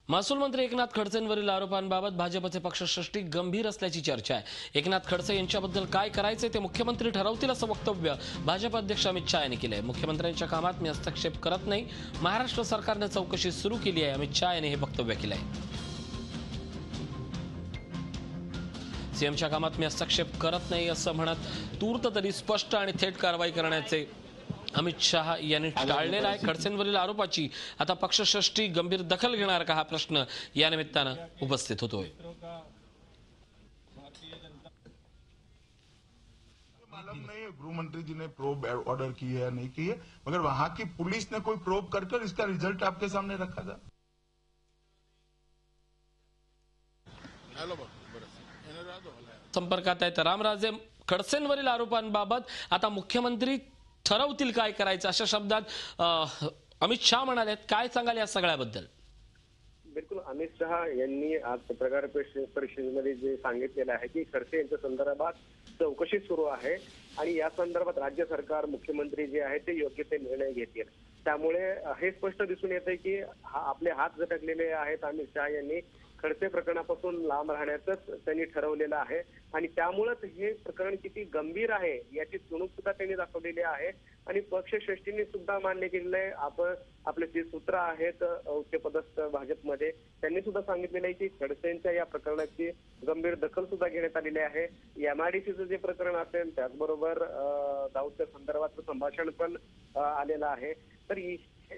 महसूल मंत्री एकनाथ खडसेंवरील आरोपांबाबत भाजपचे पक्षश्रेष्ठी गंभीर असल्याची चर्चा आहे। एकनाथ खडसे यांच्याबद्दल काय करायचे ते मुख्यमंत्री ठरवतील असं वक्तव्य भाजप अध्यक्ष अमित शहा यांनी केलंय। मुख्यमंत्र्यांच्या कामात मी हस्तक्षेप करत नाही, महाराष्ट्र सरकारने चौकशी सुरू केली आहे, अमित शहा यांनी हे वक्तव्य केलंय। सीएमच्या कामात मी हस्तक्षेप करत नाही असं म्हणत तूर्त तरी स्पष्ट आणि थेट कारवाई करण्याचे अमित शहा यांनी टाळलेला आहे। खडसेंवरील आरोपाची आता पक्षश्रेष्ठी गंभीर दखल घेणार का, हा प्रश्न या निमित्तानं उपस्थित होतोय। मालूम नहीं गृह मंत्री जी ने प्रोब ऑर्डर की है या नहीं की है, मगर वहां की पुलिस ने कोई प्रोब कर इसका रिजल्ट आपके सामने रखा था। संपर्कात आहेत रामराजे। खडसेंवरील आरोपांबाबत आता मुख्यमंत्री ठरवतील काय करायचं अशा शब्दात अमित शहा म्हणाले। काय सांगाल या सगळ्याबद्दल? बिलकुल, अमित शहा यांनी आज पत्रकार परिषदेमध्ये जे सांगितलेलं आहे की खडसे यांच्या संदर्भात चौकशी सुरू आहे आणि या संदर्भात राज्य सरकार मुख्यमंत्री जे आहे ते योग्य ते निर्णय घेतील। त्यामुळे हे स्पष्ट दिसून येते की आपले हात झटकलेले आहेत। अमित शहा यांनी खडसे प्रकरणापासून लांब राहण्याचंच त्यांनी ठरवलेलं आहे आणि त्यामुळेच हे प्रकरण किती गंभीर आहे याची चुणूक सुद्धा त्यांनी दाखवलेली आहे आणि पक्षश्रेष्ठींनी सुद्धा मान्य केलेलं आहे। आपण आपले जे सूत्र आहेत उच्चपदस्थ भाजपमध्ये त्यांनी सुद्धा सांगितलेलं आहे की खडसेंच्या या प्रकरणाची गंभीर दखल सुद्धा घेण्यात आलेली आहे। एमआयडीसीचं जे प्रकरण असेल त्याचबरोबर दाऊदच्या संदर्भात संभाषण पण आलेलं आहे, तर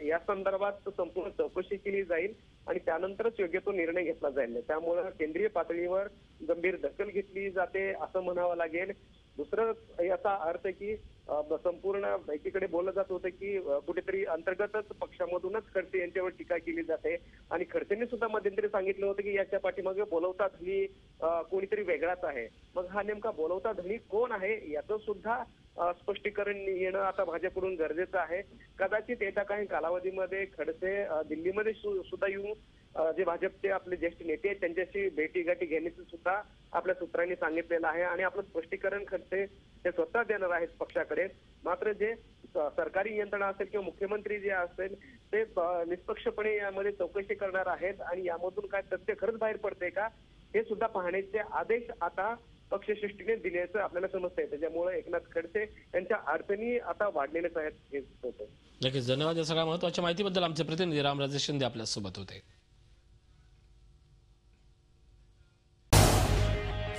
या संदर्भात संपूर्ण चौकशी केली जाईल आणि त्यानंतरच योग्य तो निर्णय घेतला जाईल। त्यामुळे केंद्रीय पातळीवर गंभीर दखल घेतली जाते असं म्हणावं लागेल। दुसरं याचा अर्थ की संपूर्ण एकीकडे बोललं जात होतं की कुठेतरी अंतर्गतच पक्षामधूनच खडसे यांच्यावर टीका केली जाते आणि खडसेंनी सुद्धा मध्यंतरी सांगितलं होतं की याच्या पाठीमागे बोलवता धनी कोणीतरी वेगळाच आहे। मग हा नेमका बोलवता धनी कोण आहे याचं सुद्धा स्पष्टीकरण येणं आता भाजपकडून गरजेचं आहे। कदाचित येत्या काही कालावधीमध्ये खडसे दिल्लीमध्ये सुद्धा येऊन जे भाजपचे आपले ज्येष्ठ नेते आहेत त्यांच्याशी भेटीगाठी घेण्याचं सुद्धा आपल्या सूत्रांनी सांगितलेलं आहे आणि आपलं स्पष्टीकरण खडसे ते स्वतः देणार आहेत पक्षाकडे। मात्र जे सरकारी यंत्रणा असेल किंवा मुख्यमंत्री जे असेल ते निष्पक्षपणे यामध्ये चौकशी करणार आहेत आणि यामधून काय तथ्य खरंच बाहेर पडते का हे सुद्धा पाहण्याचे आदेश आता पक्षश्रेष्ठीने दिल्याचं आपल्याला समजतंय। त्याच्यामुळे एकनाथ खडसे यांच्या अडचणी आता वाढलेलेच आहेत हे होतं। नक्कीच, धन्यवाद या सगळ्या महत्त्वाच्या माहितीबद्दल। आमचे प्रतिनिधी रामराजे शिंदे आपल्या सोबत होते।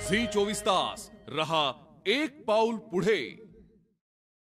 झी 24 तास रहा एक पाऊल पुढे।